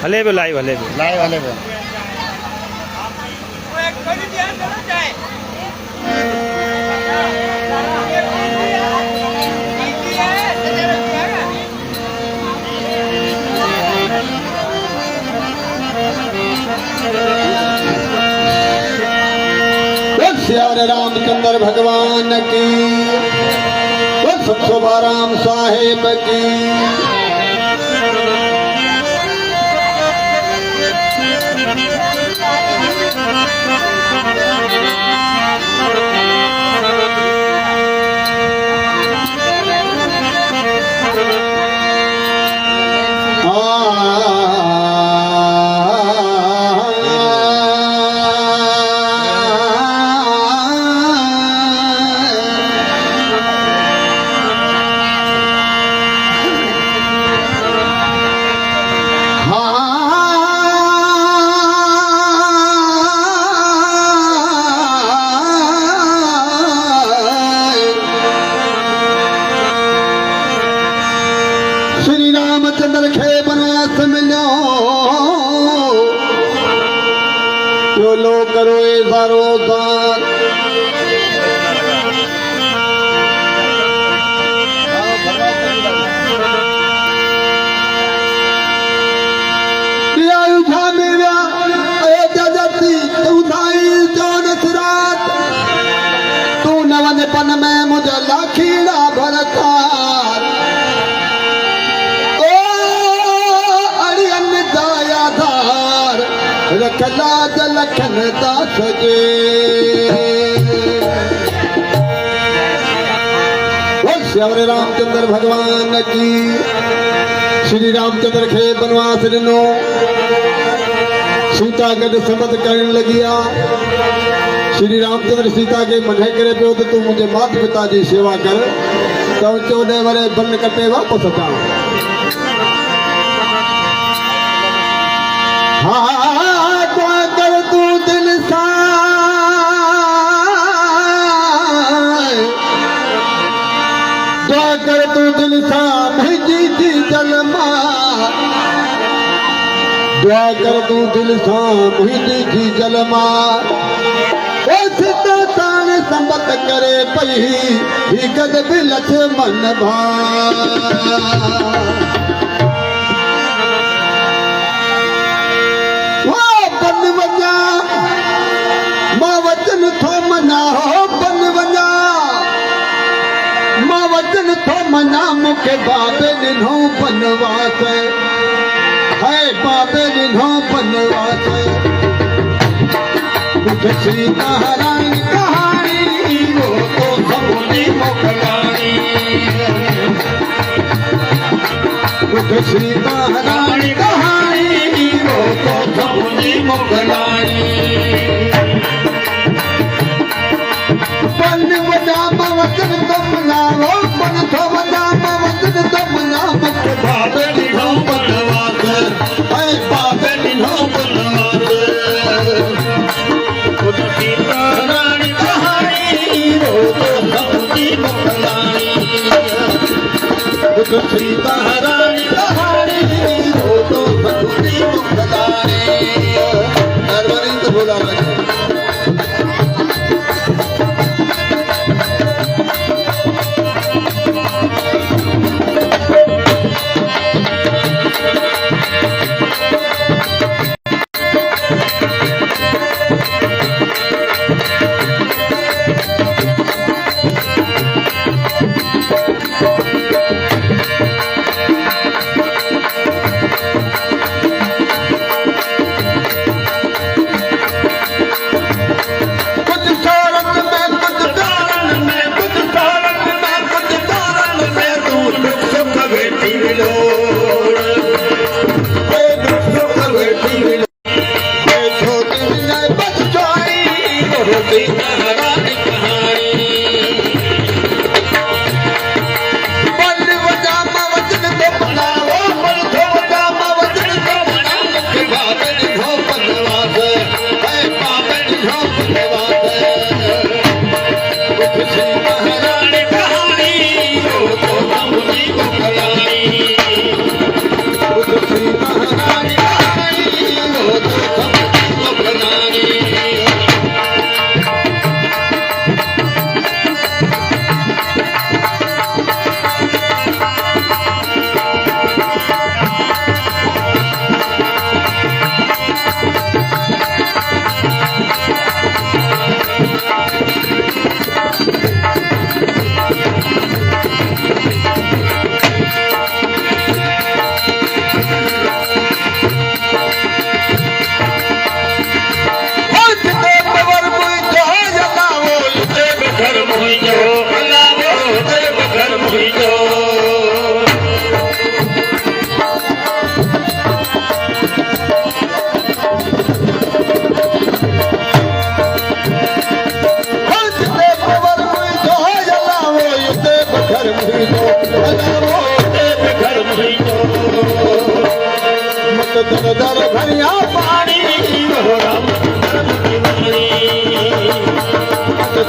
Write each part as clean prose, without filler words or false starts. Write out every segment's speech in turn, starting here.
हले भी लाइव हले भी श्री रामचंद्र भगवान की, सतसोबाराम साहेब की। श्री रामचंद्र खे बनवास मिलो, जो लो करो ऐसा रोज़ान। अयोध्या में अयोध्या जाती तू थाई चौदस रात, तू नवनपन में मुझे लाखीड़ा भरता। रखला लखन दास जे, श्री रामचंद्र भगवान की। श्री रामचंद्र खे बनवास ॾिनो, सीता गॾु संबत करण लॻिया। श्री रामचंद्र सीता खे मने करे पियो त तूं मुंहिंजे माता पिता जी शेवा कर, त 14 वरे बन कटे वापसि अचां। दुआ कर तू दिल सां मुंहिंजी थी जलमा, सिधो ताण संबत करे पई ही गद बि लथ मन भा। बन वञा मां वचन थो मना, हो बन वञा मां वचन थो मना, मूंखे बाबे ॾिनो बनवास है, बाबे ॾिनो बनवास। मूंखे सीता हराइण कहाणी, वो तो सभुनी मोकिलाणी। मूंखे सीता हराइण कहाणी, वो तो सभुनी मोकिलाणी। बन वञा मां वचन थो मना, हो बन थो वञा मां वचन थो मना, मूंखे बाबे ॾिनो बनवास है, बाबे ॾिनो बनवास। सीता हराइण कहाणी, वो तो सभुनी मोकिलाणी। सीता हराइण कहाणी, वो तो सभुनी मोकिलाणी। महिरबानी तो बोला सीता हराइण कहाणी।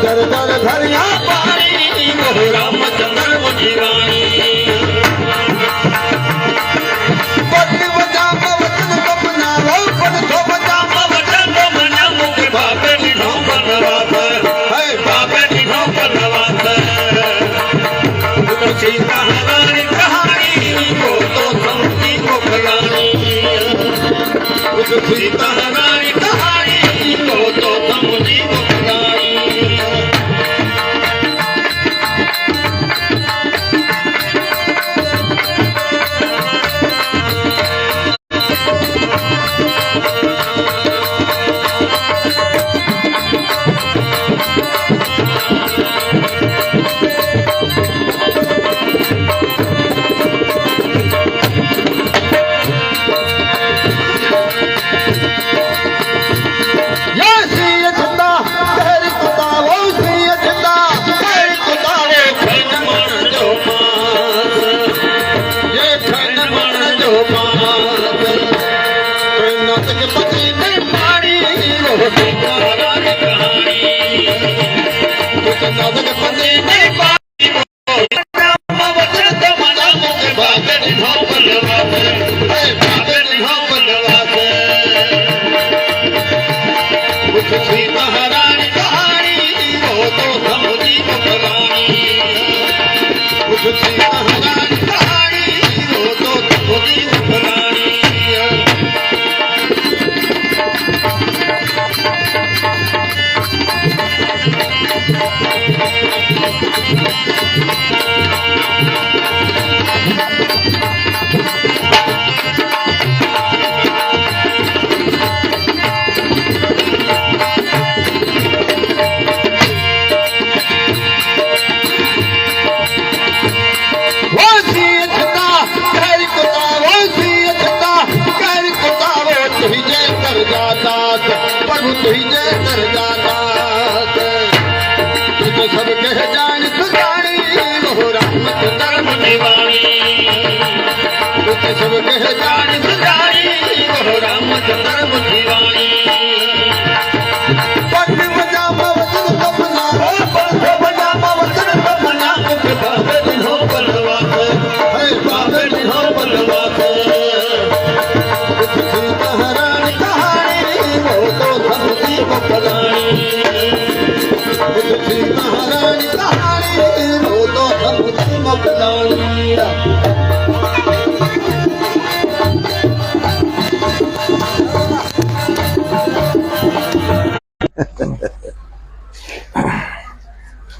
दर दर धरिया पानी वो रामचंद्र मुझी रानी पट बजा वचन कपना लो पट तो बजा वचन तो मना मुख बाबे निधो बनवात है बाबे निधो बनवात सीता हमारी कहानी को तो समझी को खयानी सीता हमारी कहानी को तो समझी को खयानी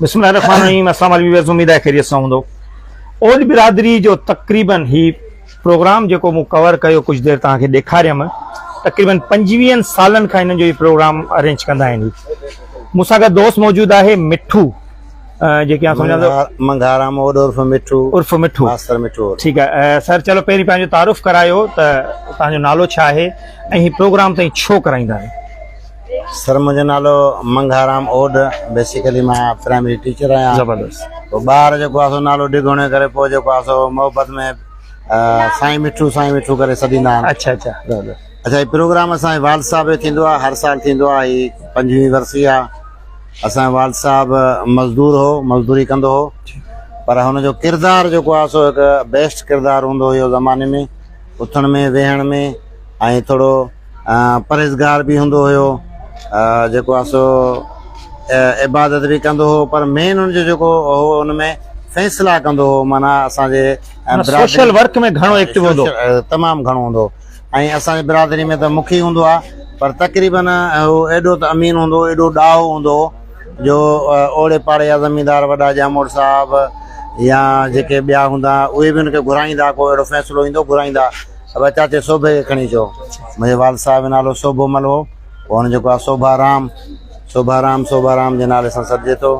बिस्मिल्लाहिर्रहमानिर्रहीम। अस्सलाम वालेकुम। उम्मीद है खैरियत सां हूंदो। ओल्ड बिरादरी जो तक़रीबन ही प्रोग्राम जेको मूं कवर कयो कुछ देर तव्हांखे ॾेखारियमि, तक़रीबन 25 सालनि खां हिननि जो इहो प्रोग्राम अरेंज कंदा आहिनि। मूंसां गॾु दोस्त मौजूदु आहे मिठू, जेके आउं सम्झां थो मंगाराम ओड उर्फ मिठू। मास्टर मिठू। ठीकु आहे सर, चलो पहिरीं पंहिंजो तारुफ़ करायो त तव्हांजो नालो छा आहे ऐं हीउ प्रोग्राम ताईं छो कराईंदा आहियो? सर मुंहिंजो नालो मंगाराम ओड, बेसिकली मां प्राइमरी टीचर आहियां। ज़बरदस्त। पोइ ॿार जेको आहे सो नालो डिघोणे करे पोइ जेको आहे सो मोहबत में साईं मिठू करे सॾींदा आहिनि। अच्छा अच्छा अच्छा, हीउ प्रोग्राम असांजे वाल साहब जो थींदो आहे, हर साल थींदो आहे। हीअ 25वीं वर्सी आहे। असांजो वाल साहब मज़दूर हो, मज़दूरी कंदो हो, पर हुनजो किरदारु जेको आहे सो हिकु बेस्ट किरदारु हूंदो हुयो ज़माने में, उथण में वेहण में, ऐं थोरो परहेज़गार बि हूंदो हुयो, जेको आहे सो इबादत बि कंदो हो, पर मेन हुनजो जेको हो हुनमें फ़ैसिला कंदो हो। माना असांजे सोशल वर्क में घणो एक्टिव हूंदो, तमामु घणो हूंदो। ऐं असांजे बिरादरी में त मुखी हूंदो आहे, पर तक़रीबन हू एॾो त अमीन हूंदो, एॾो ॾाहो हूंदो जो ओड़े पाड़े जा ज़मींदार वॾा जामोड़ साहब या जेके ॿिया हूंदा उहे बि हुनखे घुराईंदा। को अहिड़ो फ़ैसिलो ईंदो घुराईंदा, भई चाचे शोभे खे खणी अचो। मुंहिंजे वाल साहिब जो नालो शोभोमल हो, पोइ हुन जेको आहे शोभाराम जे नाले सां सॾिजे थो।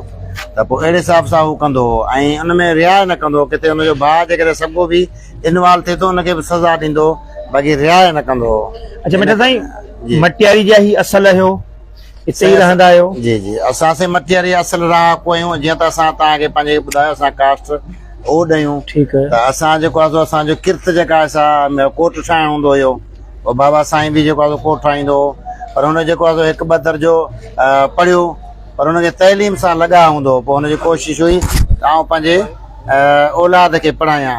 त पोइ अहिड़े हिसाब सां हू कंदो हो, ऐं उन में रियाय न कंदो हो। किथे हुनजो भाउ जेकॾहिं सॻो बि इन्वॉल्व थिए थो उनखे बि सज़ा ॾींदो, बाक़ी रियाय न कंदो हो। अच्छा मिठा साईं, मटियारी जा ही असल आहियो, हिते ई रहंदा आहियो? जी जी, असां से मटियारी असल रहा कोई हूं, जीअं त असां तव्हांखे पंहिंजे ॿुधायो असां कास्ट ओ ॾियूं। ठीकु आहे। त असां जेको आहे असांजो किर्त जेका असां कोट ठाहिणो हूंदो हुयो, बाबा साईं बि जेको आहे कोट ठाहींदो हो, पर हुन जेको आहे हिकु ॿ दर्जो पढ़ियो पर हुनखे तइलीम सां लॻा हूंदो पोइ हुनजी कोशिशि हुई त आउं पंहिंजे औलाद खे पढ़ायां।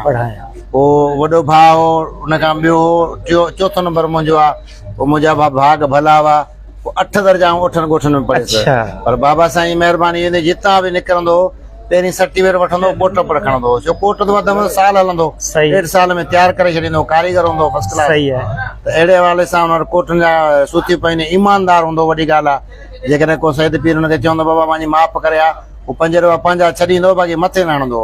पोइ वॾो भाउ हो, हुन खां ॿियो हो, चोथों नंबर मुंहिंजो आहे। पोइ मुंहिंजा भाग भला हुआ। पोइ 8 दर्जा उठनि ॻोठनि में पढ़ियुसि। पर बाबा साईं जी महिरबानी हुई, जितां बि निकिरंदो पहिरीं सर्टिफिकेट वठंदो, कोट पर खणंदो। छो कोट त वधि में वधि साल हलंदो, 1.5 साल में तयारु करे छॾींदो, कारीगर हूंदो फर्स्ट क्लास। त अहिड़े हवाले सां हुन कोटनि जा सूती पाईंदे, ईमानदार हूंदो, वॾी ॻाल्हि आहे। जेकॾहिं को सैद पीर हुनखे चवंदो बाबा मुंहिंजी माफ़ करे आ, हू 5 रुपया पंहिंजा छॾींदो, बाक़ी मथे न हणंदो।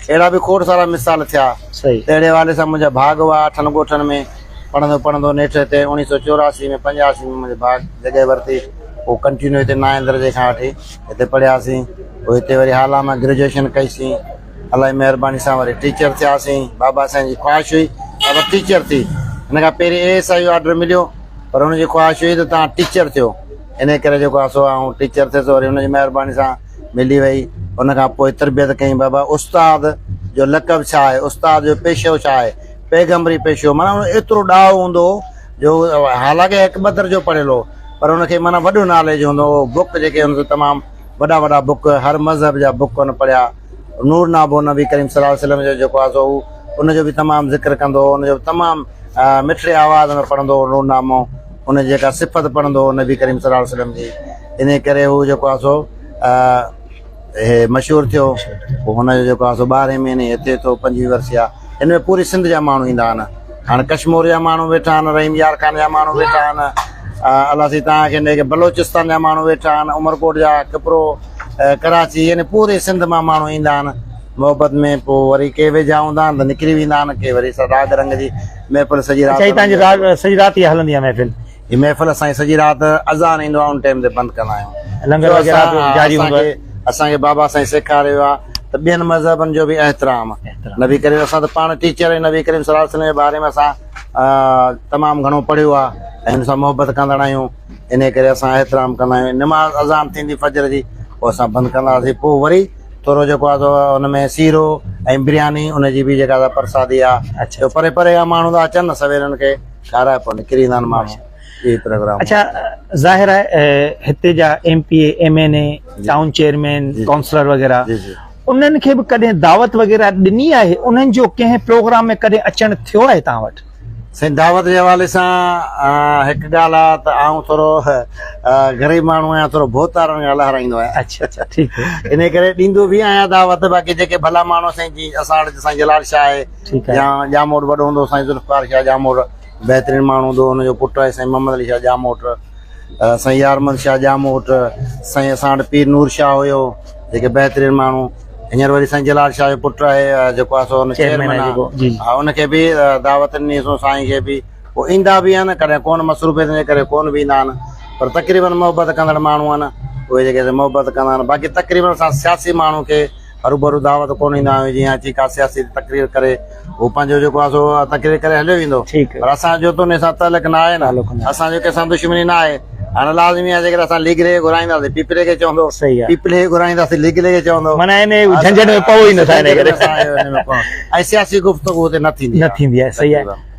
अहिड़ा बि खोड़ सारा मिसाल थिया। अहिड़े हवाले सां मुंहिंजा भाग हुआ 8 ॻोठनि में पढ़ंदो नेठि हिते 1984 में 85 में मुंहिंजे भाग जॻह वरिती। पोइ कंटिन्यू हिते 9 दर्जे खां वठी हिते पढ़ियासीं। पोइ हिते वरी हाल में ग्रेजुएशन कईसीं। अलाही महिरबानी सां वरी टीचर थियासीं। बाबा साईं जी ख़्वाहिश हुई बाबा टीचर थी। हिन खां पहिरीं ASI ऑर्डर मिलियो, पर हुनजी ख़्वाहिश हुई त तव्हां टीचर थियो। इन करे जेको आहे सो आउं टीचर थियुसि। वरी हुनजी महिरबानी सां मिली वई। हुन खां पोइ तरबियत कई। बाबा उस्ताद जो लक़ब छा आहे, उस्ताद जो पेशो छा आहे, पैगम्बरी पेशो, माना एतिरो ॾाहो हूंदो जो हालांकि 1-2 दर्जो पढ़ियल हो, पर हुनखे माना वॾो नॉलेज हूंदो। बुक जेके हुन तमामु वॾा बुक, हर मज़हब जा बुक हुन पढ़िया। नूर नाबो नबी करीम सल्लल्लाहु अलैहि वसल्लम जो जेको आहे सो उनजो बि तमामु ज़िक्र कंदो, उनजो तमामु मिठड़े आवाज़ में पढ़ंदो नूर नामो, उन जेका सिफ़त पढ़ंदो नबी करीम सल्लल्लाहु अलैहि वसल्लम जी। इन करे हू जेको आहे सो मशहूरु थियो। पोइ हुनजो जेको आहे सो 12 महीने हिते थियो 25 वर्षिया। हिन में पूरी सिंध जा माण्हू ईंदा आहिनि। हाणे कश्मीर जा माण्हू वेठा आहिनि, रहीम यार खान जा माण्हू वेठा आहिनि, अलासी तव्हांखे बलोचिस्तान जा माण्हू वेठा आहिनि, उमरकोट जा, किपरो, कराची, यानी पूरे सिंध मां माण्हू ईंदा आहिनि मोहबत में। पोइ वरी के वेझा हूंदा आहिनि त निकिरी वेंदा आहिनि, के वरी राग रंग जी महफ़िल सॼी राति हलंदी आहे महफ़िल। हीअ महफ़िल असांजी सॼी राति अज़ान ईंदो आहे उन टाइम ते बंदि कंदा आहियूं। लंगर वग़ैरह जारी हूंदो आहे। असांखे बाबा साईं सेखारियो आहे त ॿियनि मज़हबनि जो बि एहतराम। नबी करीम, असां त पाण टीचर आहियूं, नबी करीम सल्लल्लाहु अलैहि वसल्लम जे बारे में असां तमामु घणो पढ़ियो आहे ऐं हिन सां मोहबत कंदड़ आहियूं। इन करे असां एहतराम कंदा आहियूं। नमाज़ अज़ान थींदी फजर जी, पोइ असां बंदि कंदासीं। पोइ वरी थोरो जेको आहे हुन में सीरो ऐं बिरयानी उनजी बि जेका प्रसादी आहे। परे परे जा माण्हू था अचनि न, सवेर हुननि खे खाराए पोइ निकिरी ईंदा आहिनि माण्हू। प्रोग्राम अच्छा, ज़ाहिर है हिते जा MPA MNA town chairman councillor वग़ैरह उन्हनि खे बि कॾहिं दावत वग़ैरह ॾिनी आहे? उन्हनि जो कंहिं प्रोग्राम में कॾहिं अचणु थियो आहे तव्हां वटि? साईं दावत जे हवाले सां हिकु ॻाल्हि आहे त आउं थोरो ग़रीब माण्हू आहियां, थोरो भोतार ॻाल्हाराईंदो आहियां। अच्छा ठीकु आहे। इन करे ॾींदो बि आहियां दावत। बाक़ी जेके भला माण्हू साईं जी असां वटि साईं जलाल शाह आहे या जामोट वॾो हूंदो, साईं ज़ुल्फ़कार शाह जामोट बहितरीन माण्हू हूंदो, हुनजो पुटु आहे साईं मोहम्मद अली शाह जामोट, साईं यारमन शाह जामोट, साईं असां वटि पीर नूर शाह हुयो जेके बहितरीन माण्हू। हींअर वरी साईं जलाल शाह जो पुटु आहे जेको आहे सो चेयरमैन आहे। हा, उनखे बि दावत ॾिनीसीं साईं खे बि। पोइ ईंदा बि आहिनि, कॾहिं कोन मसरूफ़ियत जे करे कोन बि ईंदा आहिनि, पर तक़रीबन मोहबत कंदड़ माण्हू आहिनि उहे जेके मोहबत कंदा आहिनि। बाक़ी तक़रीबन असां सियासी माण्हू खे हरूभरू दावत कोन ईंदा आहियूं। जीअं अची का सियासी तकरीर करे उहो पंहिंजो जेको आहे सो तकरीर करे हलियो वेंदो, पर असांजो त उन सां तलक न आहे न, असांजो कंहिंसां दुश्मनी न आहे। हाणे लाज़मी आहे जेकर असां लीगरे खे घुराईंदासीं पीपले खे चवंदो, पीपले खे घुराईंदासीं लीगरे खे चवंदो, माना इन झंझट में पवो ई नथा। इन करे ऐं सियासी गुफ़्तगू हुते न थींदी आहे। सही आहे।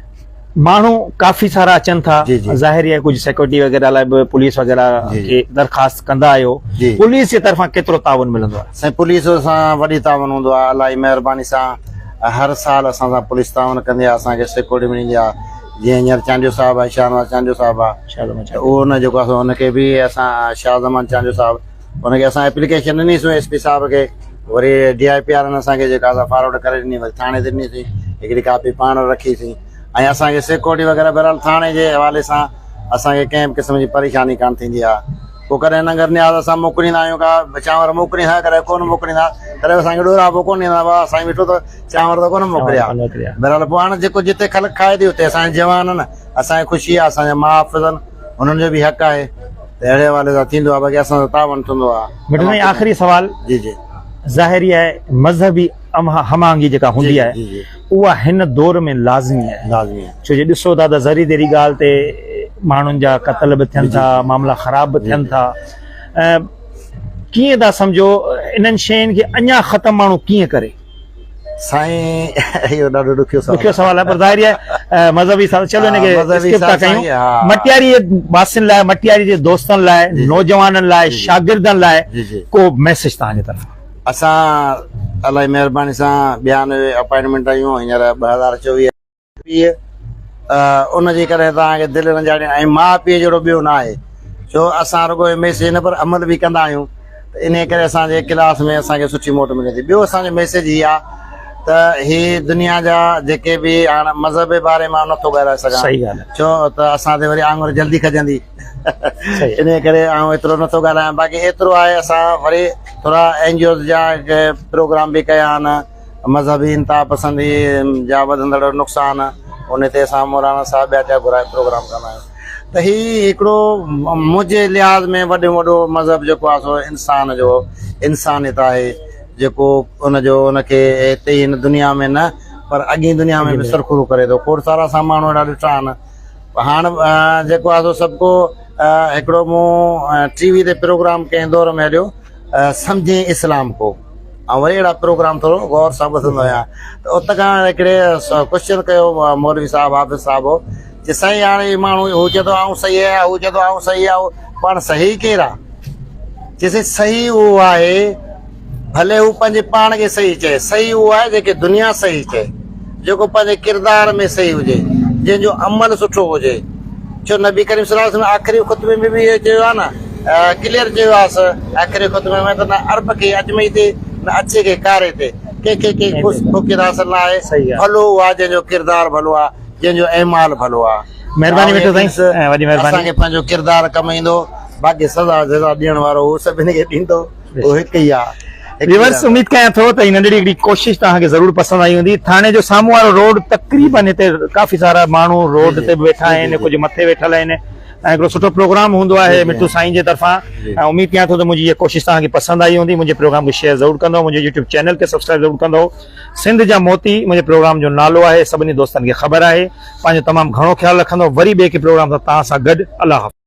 माण्हू काफ़ी सारा अचनि था, ज़ाहिर आहे कुझु सिक्योरिटी वग़ैरह लाइ बि पुलिस वग़ैरह खे दरख़्वास्त कंदा आहियो, पुलिस जे तरफ़ां केतिरो ताउन मिलंदो आहे? साईं पुलिस सां वॾी ताउन हूंदो आहे। अलाही महिरबानी सां हर साल असां सां पुलिस ताउन कंदी आहे, असांखे सिक्योरिटी मिलंदी आहे। जीअं हींअर चांडियो साहिबु आहे, शाहनवाज़ चांडियो साहिबु आहे, उहो हुन जेको आहे हुनखे बि असां शाह ज़मान चांडियो साहिबु हुनखे असां एप्लीकेशन ॾिनीसीं SP साहिब खे। वरी DIP वारनि असांखे जेका असां फॉरवर्ड करे ॾिनी, वरी थाणे ते ॾिनीसीं, हिकिड़ी कापी पाण रखीसीं। ऐं असांखे सिक्योरिटी वग़ैरह बहरहाल थाणे जे हवाले सां असांखे कंहिं बि क़िस्म जी परेशानी कान थींदी आहे। पोइ कॾहिं नगर न्याज़ असां मोकिलींदा आहियूं, का चांवर मोकिलींदा, कॾहिं कोन मोकिलींदा, कॾहिं असांखे ॾोरा पोइ कोन ॾींदा, साईं ॾिठो त चांवर त कोन मोकिलिया। बहरहाल पोइ हाणे जेको जिते ख़लक़ खाए थी हुते असांजे जवान आहिनि, असांजी ख़ुशी आहे, असांजा माउ हफ़्ज़ आहिनि, हुननि जो बि हक़ आहे। त अहिड़े हवाले सां थींदो आहे, बाक़ी असांजो तावन थींदो आहे। आख़िरी सवाल, ज़ाहिरी आहे मज़हबी हमांगी जेका हूंदी आहे उहा हिन दौर में लाज़मी आहे। छो जो ॾिसो था त ज़री देरी ॻाल्हि ते माण्हुनि जा क़त्ल बि थियनि था, मामला ख़राब बि थियनि था। कीअं था सम्झो इन्हनि शयुनि खे अञा ख़तमु माण्हू कीअं करे? साईं इहो ॾाढो ॾुखियो ॾुखियो सवाल आहे पर ज़ाहिर आहे मज़हबी सवाल चलो हिनखे मज़हबी skip था सवाल कयूं साईं, हा। मटियारी जे वासियुनि लाइ मटियारी जे दोस्तनि लाइ नौजवाननि लाइ शागिर्दनि लाइ जी, जी। को मैसेज तव्हांजे तरफ़ असां अलाही महिरबानी सां 92 अपॉइंटमेंट आहियूं हींअर 2024 उनजे करे तव्हांखे दिलि न ॼाणे ऐं माउ पीउ जहिड़ो ॿियो न आहे छो असां रुॻो मैसेज न पर अमल बि कंदा आहियूं त इन करे असांजे क्लास में असांखे सुठी मोट मिले थी ॿियो असांजो मैसेज हीअ आहे त ही दुनिया जा जेके बि हाणे मज़हब जे बारे मां नथो ॻाल्हाए सघां सही ॻाल्हि आहे छो त असां ते वरी आङुर जल्दी खजंदी इन करे आउं एतिरो नथो ॻाल्हायां बाक़ी एतिरो आहे असां वरी थोरा NGOs जा प्रोग्राम बि कया आहिनि मज़हबी इंता पसंदी जा वधंदड़ नुक़सान उन ते असां मौलाना साहिब ॿिया घुराए प्रोग्राम कंदा आहियूं त ही हिकिड़ो मुंहिंजे लिहाज़ में वॾो वॾो मज़हब जेको आहे सो इंसान जो इंसानियत आहे जेको उनजो उनखे हिते हिन दुनिया में न पर अॻी दुनिया में बि सरखुरू करे थो खोड़ सारा असां माण्हू अहिड़ा ॾिठा आहिनि हाणे जेको आहे सो सभु को हिकिड़ो मूं TV ते प्रोग्राम कंहिं दौर में हलियो सम्झे इस्लाम को ऐं वरी अहिड़ा प्रोग्राम थोरो गौर सां ॿुधंदो आहियां त उत खां हिकिड़े क्वेश्चन कयो मौलवी साहिबु हाफ़िज़ साहिबु जे साईं हाणे माण्हू हू चए थो आऊं सही आहियां हू चए थो आऊं सही आहे पाण सही केरु आहे चइसि सही उहो आहे भले हू पंहिंजे पाण खे सही चए सही उहो आहे जेके दुनिया सही चए जेको पंहिंजे किरदार में सही हुजे जंहिंजो अमल सुठो हुजे छो नबी करीम सल्लल्लाहु अलैहि वसल्लम आख़िरी ख़ुतबे में बि इहो चयो आहे न क्लियर चयो आहे आख़िरी ख़ुतबे में त न अरब खे अजमई ते न अचे खे कारे ते कंहिंखे ख़ुशि हासिल न आहे भलो उहो आहे जंहिंजो किरदार भलो आहे जंहिंजो अहमाल भलो आहे महिरबानी बेटो साईं वॾी महिरबानी असांखे पंहिंजो किरदार कमाईंदो बाक़ी सज़ा जज़ा ॾियण वारो उहो सभिनी खे ॾींदो उहो हिकु ई आहे व्यूअर्स उम्मीद कयां थो त इन नंढड़ी हिकिड़ी कोशिशि तव्हांखे ज़रूर पसंदि आई हूंदी थाणे जो साम्हूं वारो रोड तक़रीबन हिते काफ़ी सारा माण्हू रोड ते बि वेठा आहिनि कुझु मथे वेठल आहिनि ऐं हिकिड़ो सुठो प्रोग्राम हूंदो आहे मिठू साईं जे तरफ़ां ऐं उम्मीद कयां थो त मुंहिंजी इहा कोशिशि तव्हांखे पसंदि आई हूंदी मुंहिंजे प्रोग्राम खे शेयर ज़रूरु कंदो मुंहिंजे YouTube चैनल खे सब्सक्राइब ज़रूरु कंदो सिंध जा मोती मुंहिंजे प्रोग्राम जो नालो आहे सभिनी दोस्तनि खे ख़बर आहे पंहिंजो तमामु घणो ख़्यालु रखंदो वरी ॿिए के प्रोग्राम सां तव्हां सां गॾु अल्लाह हाफ़िज़।